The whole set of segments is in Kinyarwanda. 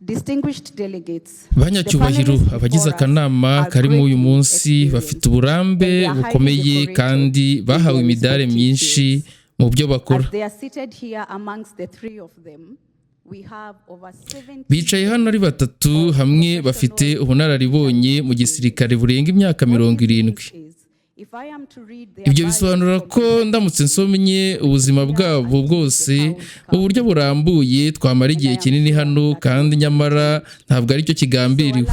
Distinguished delegates, banyacyubahiro abagize akanama karimo uyu munsi bafite uburambe bukomeye kandi bahawe imidari myinshi mu byo bakora. Bicaye hano ari batatu hamwe bafite ubunararibonye mu gisirikare burenga imyaka 70. Ibyo bisobanura ko ndamutse nsomye ubuzima bwabo bwose mu buryo burambuye twamara igihe kinini hano, kandi nyamara ntabwo ari cyo kigambiriwe.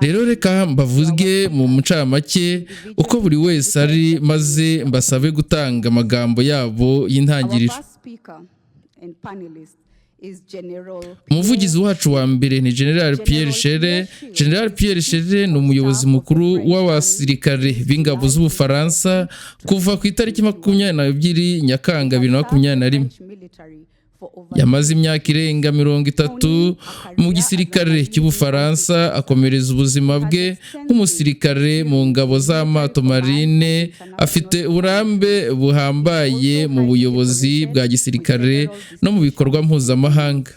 Rero reka mbavuge mu ncamake uko buri wese ari, maze mbasabe gutanga amagambo yabo y'intangiriro. Umuvugizi wacu wa mbere ni General Pierre Chere. General Pierre Chere ni umuyobozi mukuru w'abasirikare b'ingabo z'Ubufaransa kuva ku itariki 22 Nyakanga 2021. Yamaze imyaka irenga 30 mu gisirikare cy'Ubufaransa, akomereza ubuzima bwe nk'umusirikare mu ngabo z'amato marine. Afite uburambe buhambaye mu buyobozi bwa gisirikare no mu bikorwa mpuzamahanga.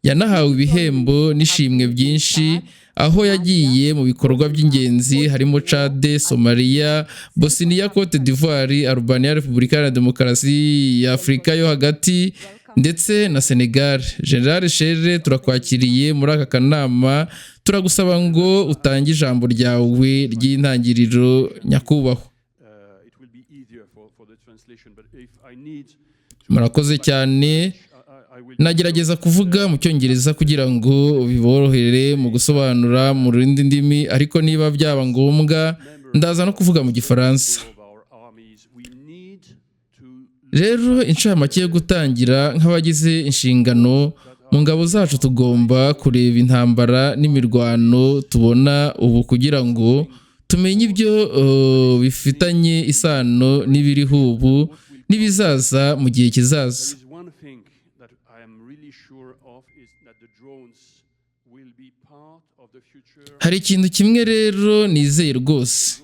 Yanahawe ibihembo n'ishimwe byinshi aho yagiye mu bikorwa by'ingenzi harimo Chad, Somalia, Bosnia, Cote d'Ivoire, Albania, Repubulika ya Demokarasi ya Afurika yo hagati ndetse na Senegal. General Chere, turakwakiriye muri aka kanama, turagusaba ngo utange ijambo ryawe ry'intangiriro nyakubahwa. Murakoze cyane. Nagerageza kuvuga mu Cyongereza kugira ngo biborohere mu gusobanura mu rindi ndimi, ariko niba byaba ngombwa ndaza no kuvuga mu Gifaransa. Rero incamake yo gutangira, nk'abagize inshingano mu ngabo zacu tugomba kureba intambara n'imirwano tubona ubu kugira ngo tumenye ibyo bifitanye isano n'ibiriho ubu n'ibizaza mu gihe kizaza. Hari ikintu kimwe rero nizeye rwose,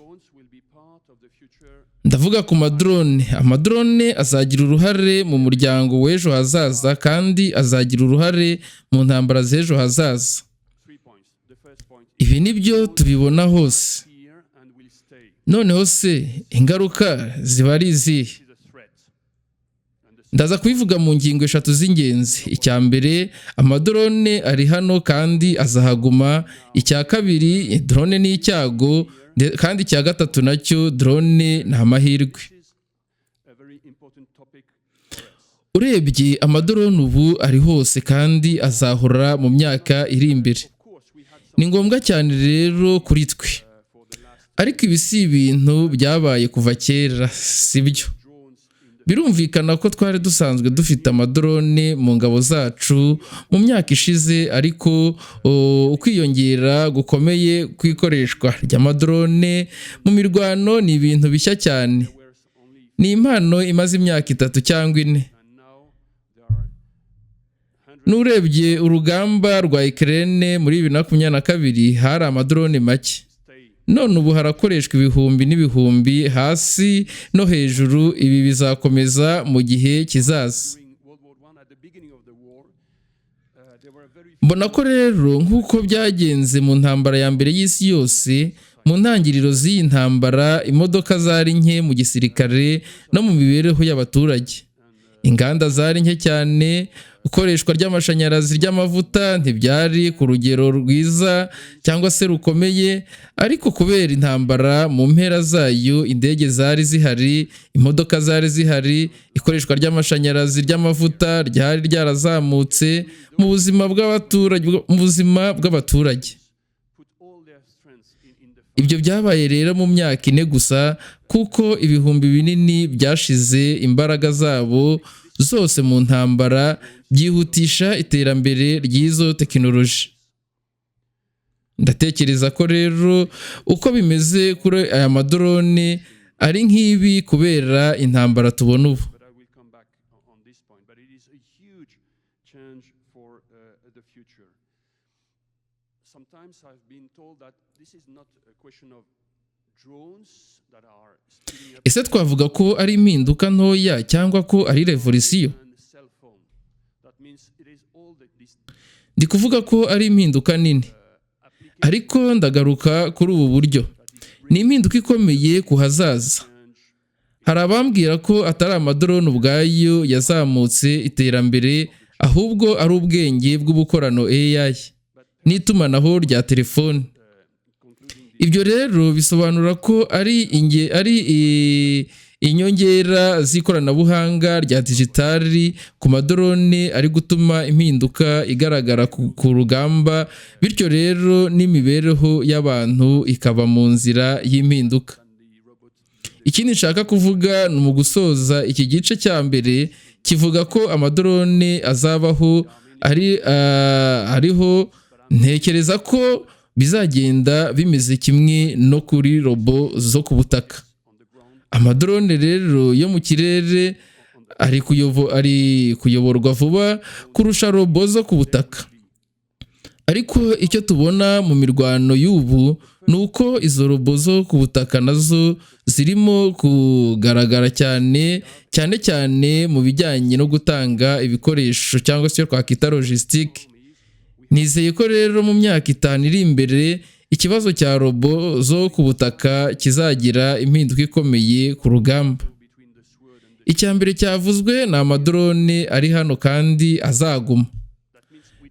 ndavuga ku madrone. Amadrone azagira uruhare mu muryango w'ejo hazaza, kandi azagira uruhare mu ntambara z'ejo hazaza. Ibi nibyo tubibona hose. Noneho se ingaruka ziba ari izihe? Ndaza kubivuga mu ngingo 3 z'ingenzi. Icya mbere, amadrone ari hano kandi azahaguma. Icya kabiri, drone ni icyago, kandi icya gatatu nacyo drone ni amahirwe. Urebye amadrone ubu ari hose kandi azahora mu myaka iri imbere. Ni ngombwa cyane rero kuri twe. Ariko ibi si ibintu byabaye kuva kera, sibyo? Birumvikana ko twari dusanzwe dufite amadrone mu ngabo zacu mu myaka ishize, ariko ukwiyongera gukomeye kwikoreshwa ry'amadrone mu mirwano ni ibintu bishya cyane. Ni impano imaze imyaka 3 cyangwa 4. Nurebye urugamba rwa Ukraine muri 2022 hari amadrone make. None ubu harakoreshwa ibihumbi n'ibihumbi, hasi no hejuru. Ibi bizakomeza mu gihe kizaza. Mbona ko rero nk'uko byagenze mu ntambara ya mbere y'isi yose, mu ntangiriro z'iyi ntambara imodoka zari nke mu gisirikare no mu mibereho y'abaturage. Inganda zari nke cyane, ukoreshwa ry'amashanyarazi ry'amavuta ntibyari ku rugero rwiza cyangwa se rukomeye, ariko kubera intambara mu mpera zayo indege zari zihari, imodoka zari zihari, ikoreshwa ry'amashanyarazi ry'amavuta ryari ryarazamutse mu buzima bw'abaturage. Ibyo byabaye rero mu myaka 4 gusa, kuko ibihumbi binini byashize imbaraga zabo zose mu ntambara, byihutisha iterambere ry'izo tekinoloji. Ndatekereza ko rero uko bimeze kuri aya madrone ari nk'ibi kubera intambara tubona ubu. Ese twavuga ko ari impinduka ntoya cyangwa ko ari revolisiyo? ndi kuvuga ko ari impinduka nini, ariko ndagaruka kuri ubu buryo. Ni impinduka ikomeye ku hazaza. Hari abambwira ko atari amadorone ubwayo yazamutse iterambere, ahubwo ari ubwenge bw'ubukorano AI n'itumanaho rya telefone. Ibyo rero bisobanura ko ari inyongera z'ikoranabuhanga rya digitali ku madorone ari gutuma impinduka igaragara ku rugamba, bityo rero n'imibereho y'abantu ikaba mu nzira y'impinduka. Ikindi nshaka kuvuga ni mu gusoza iki gice cya mbere kivuga ko amadorone azabaho ariho. Ntekereza ko bizagenda bimeze kimwe no kuri robo zo ku butaka. Amadorone rero yo mu kirere ari kuyoborwa vuba kurusha robo zo ku butaka. Ariko icyo tubona mu mirwano y'ubu ni uko izo robo zo ku butaka nazo zirimo kugaragara cyane mu bijyanye no gutanga ibikoresho cyangwa se twakwita logistic. Nizeye ko rero mu myaka 5 iri imbere ikibazo cya robo zo ku butaka kizagira impinduka ikomeye ku rugamba. Icyambere cyavuzwe ni amadorone ari hano kandi azaguma.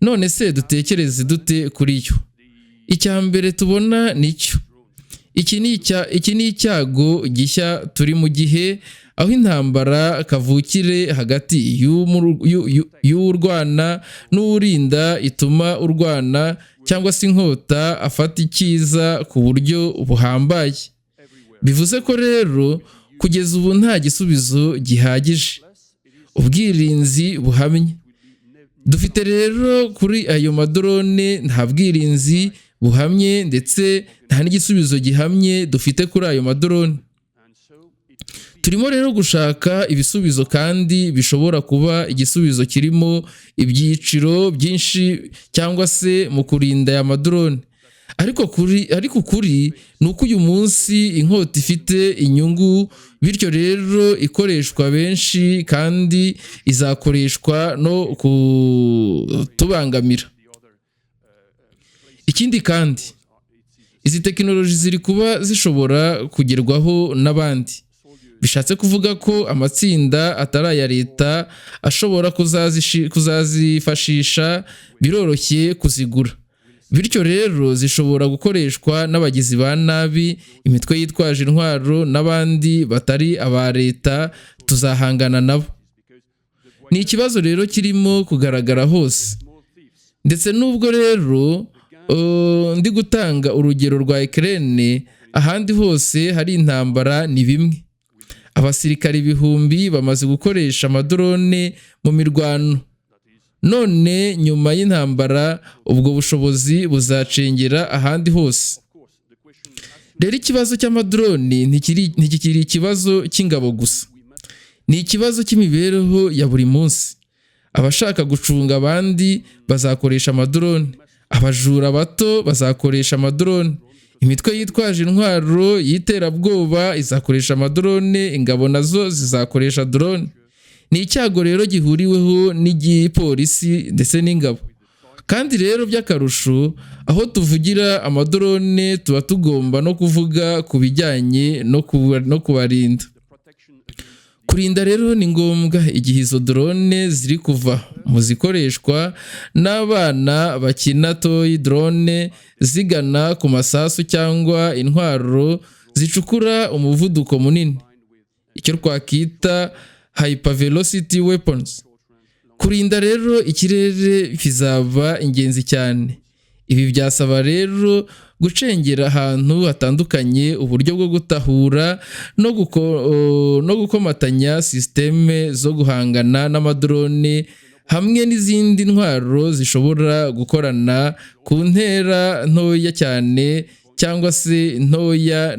None se dutekereze dute kuri yo? Icyambere tubona nicyo. Iki ni icyago gishya turi mu gihe aho intambara kavukire hagati y'urwana n'urinda ituma urwana cyangwa se inkota afata icyiza ku buryo buhambaye. Bivuze ko rero kugeza ubu nta gisubizo gihagije, ubwirinzi buhamye. Dufite rero kuri ayo madorone nta bwirinzi buhamye ndetse nta n'igisubizo gihamye dufite kuri ayo madorone. Turimo rero gushaka ibisubizo kandi bishobora kuba igisubizo kirimo ibyiciro byinshi cyangwa se mu kurinda aya madorone. Ariko ukuri ni uko uyu munsi inkota ifite inyungu, bityo rero ikoreshwa benshi kandi izakoreshwa no kutubangamira. Ikindi kandi izi tekinoloji ziri kuba zishobora kugerwaho n'abandi. Bishatse kuvuga ko amatsinda atari aya leta ashobora kuzazifashisha, biroroshye kuzigura. Bityo rero zishobora gukoreshwa n'abagizi ba nabi, imitwe yitwaje intwaro n'abandi batari aba leta. Tuzahangana nabo. Ni ikibazo rero kirimo kugaragara hose. Ndetse nubwo rero ndi gutanga urugero rwa Ukraine, ahandi hose hari intambara ni bimwe. Abasirikari ibihumbi bamaze gukoresha amadorone mu mirwano. None nyuma y'intambara ubwo bushobozi buzacengera ahandi hose. Rero ikibazo cy'amadorone ntikiri ikibazo cy'ingabo gusa, ni ikibazo cy'imibereho ya buri munsi. Abashaka gucunga abandi bazakoresha amadorone, abajura bato bazakoresha amadorone, imitwe yitwaje intwaro y'iterabwoba izakoresha amadorone, ingabo nazo zizakoresha drone. Ni icyago rero gihuriweho n'igipolisi ndetse n'ingabo. Kandi rero by'akarusho, aho tuvugira amadorone tuba tugomba no kuvuga ku bijyanye no kubarinda. Kurinda rero ni ngombwa igihe izo drone ziri kuva mu zikoreshwa n'abana bakina toy drone zigana ku masasu cyangwa intwaro zicukura umuvuduko munini, icyo twakwita hypervelocity weapons. Kurinda rero ikirere bizaba ingenzi cyane. Ibi byasaba rero gucengera ahantu hatandukanye uburyo bwo gutahura no gukomatanya systeme zo guhangana n'amadrone hamwe n'izindi ntwaro zishobora gukorana ku ntera ntoya cyane cyangwa se ntoya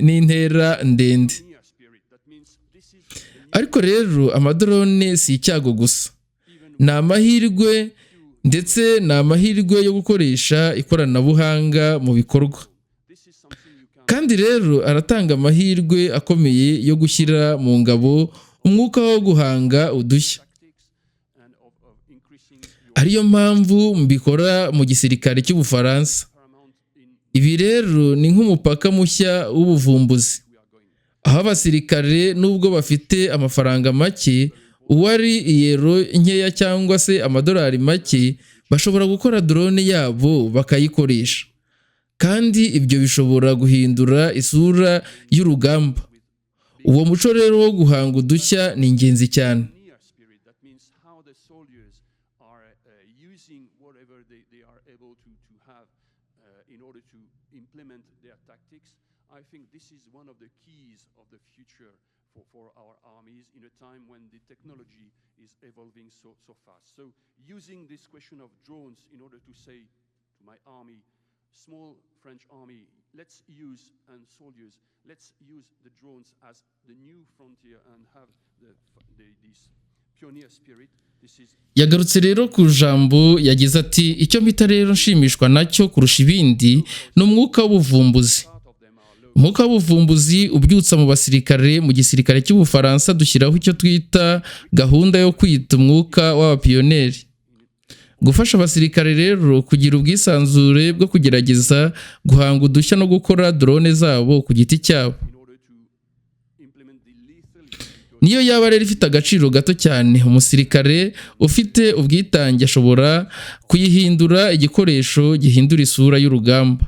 n'intera ndende. Ariko rero amadrone si icyago gusa, ni amahirwe, ndetse ni amahirwe yo gukoresha ikoranabuhanga mu bikorwa. Kandi rero aratanga amahirwe akomeye yo gushyira mu ngabo umwuka wo guhanga udushya. Ariyo mpamvu mbikora mu gisirikare cy'Ubufaransa. Ibi rero ni nk'umupaka mushya w'ubuvumbuzi, aho abasirikare nubwo bafite amafaranga make, uwari iyero nkeya cyangwa se amadolari make, bashobora gukora drone yabo bakayikoresha, kandi ibyo bishobora guhindura isura y'urugamba. Uwo muco rero wo guhanga udushya ni ingenzi cyane. I think this is one of the keys of the future for our armies in a time when the technology is evolving so fast. So using this question of drones in order to say to my army, small French army, let's use, and soldiers, let's use the drones as the new frontier and have this pioneer spirit. Yagarutse rero ku jambo yagize ati, icyo mpita rero nshimishwa nacyo kurusha ibindi ni umwuka w'ubuvumbuzi. Umwuka w'ubuvumbuzi ubyutsa mu basirikare. Mu gisirikare cy'Ubufaransa dushyiraho icyo twita gahunda yo kwita umwuka w'abapiyoneri. Gufasha abasirikare rero kugira ubwisanzure bwo kugerageza guhanga udushya no gukora drone zabo ku giti cyabo. Niyo yaba rero ifite agaciro gato cyane, umusirikare ufite ubwitange ashobora kuyihindura igikoresho gihindura isura y'urugamba.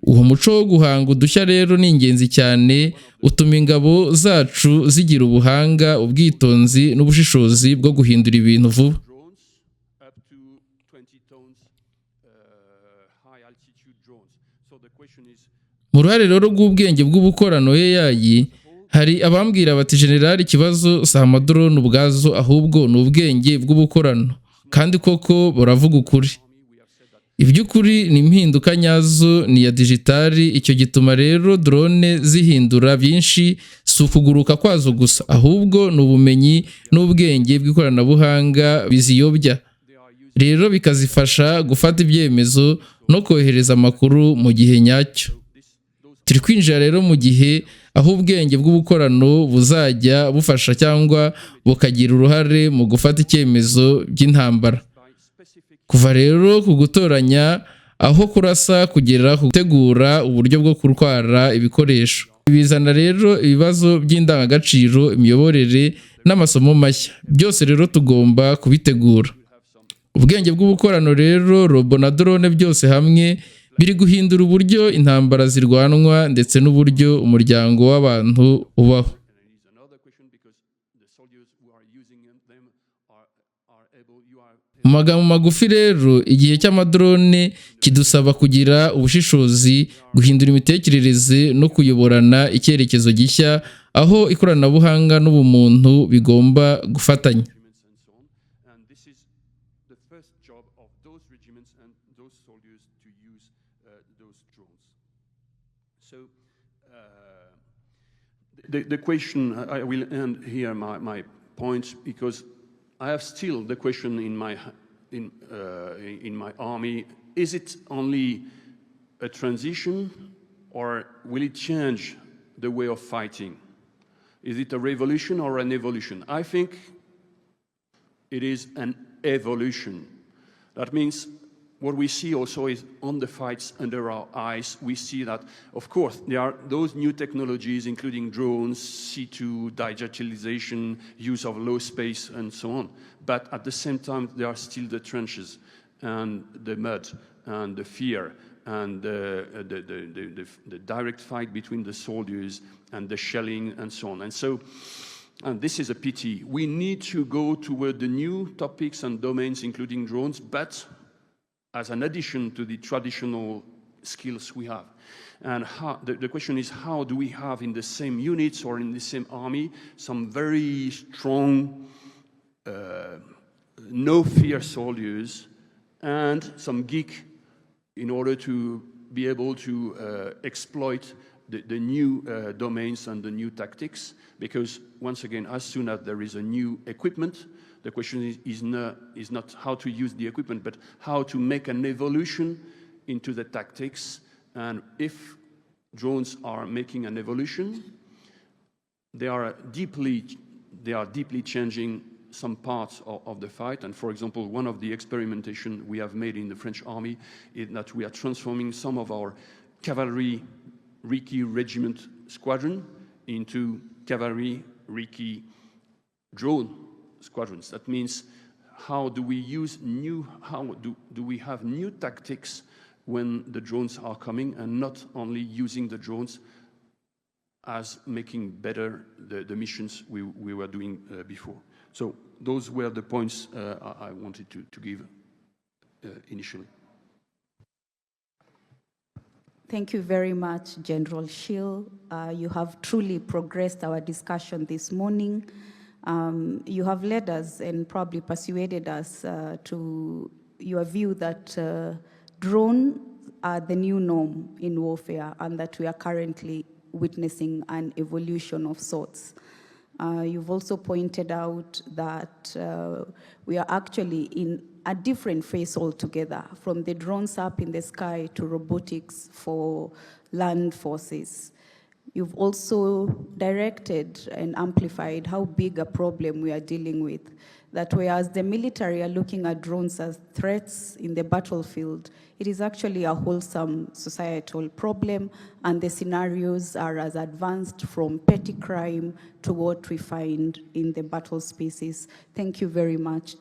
Uwo muco wo guhanga udushya rero ni ingenzi cyane, utuma ingabo zacu zigira ubuhanga, ubwitonzi n'ubushishozi bwo guhindura ibintu vuba. Mu ruhare rero rw'ubwenge bw'ubukorano AI, hari abambwira bati generali, ikibazo si amadrone ubwazo, ahubwo ni ubwenge bw'ubukorano. Kandi koko baravuga ukuri. Iby'ukuri ni impinduka nyazo, ni ya digitali. Icyo gituma rero drone zihindura byinshi, si ukuguruka kwazo gusa, ahubwo ni ubumenyi n'ubwenge bw'ikoranabuhanga biziyobya, rero bikazifasha gufata ibyemezo no kohereza amakuru mu gihe nyacyo. Turi kwinjira rero mu gihe aho ubwenge bw'ubukorano buzajya bufasha cyangwa bukagira uruhare mu gufata icyemezo by'intambara. Kuva rero ku gutoranya aho kurasa kugera ku gutegura uburyo bwo gutwara ibikoresho. Bizana rero ibibazo by'indangagaciro, imiyoborere n'amasomo mashya. Byose rero tugomba kubitegura. Ubwenge bw'ubukorano rero, robo na drone byose hamwe biri guhindura uburyo intambara zirwanwa ndetse n'uburyo umuryango w'abantu ubaho. Mu magambo magufi rero, igihe cy'amadrone kidusaba kugira ubushishozi, guhindura imitekerereze no kuyoborana icyerekezo gishya, aho ikoranabuhanga n'ubumuntu bigomba gufatanya. The question, I will end here my points, because I have still the question in my army: is it only a transition, or will it change the way of fighting? Is it a revolution or an evolution? I think it is an evolution. That means what we see also is on the fights under our eyes, we see that, of course, there are those new technologies, including drones, C2, digitalization, use of low space, and so on. But at the same time, there are still the trenches and the mud and the fear and the direct fight between the soldiers and the shelling and so on. And this is a pity. We need to go toward the new topics and domains, including drones, but as an addition to the traditional skills we have. And the question is, how do we have in the same units or in the same army some very strong, no-fear soldiers and some geek in order to be able to exploit the new domains and the new tactics? Because once again, as soon as there is a new equipment, the question is not how to use the equipment, but how to make an evolution into the tactics. And if drones are making an evolution, they are deeply they are deeply changing some parts of the fight. And for example, one of the experimentation we have made in the French army is that we are transforming some of our cavalry recce regiment squadron into cavalry recce drone squadrons. That means how do we use how do we have new tactics when the drones are coming, and not only using the drones as making better the missions we were doing before. So those were the points I wanted to give initially. Thank you very much, General Schill. You have truly progressed our discussion this morning. You have led us and probably persuaded us to your view that drones are the new norm in warfare, and that we are currently witnessing an evolution of sorts. You've also pointed out that we are actually in a different phase altogether, from the drones up in the sky to robotics for land forces. You've also directed and amplified how big a problem we are dealing with, that whereas the military are looking at drones as threats in the battlefield, it is actually a wholesome societal problem, and the scenarios are as advanced from petty crime to what we find in the battle spaces. Thank you very much.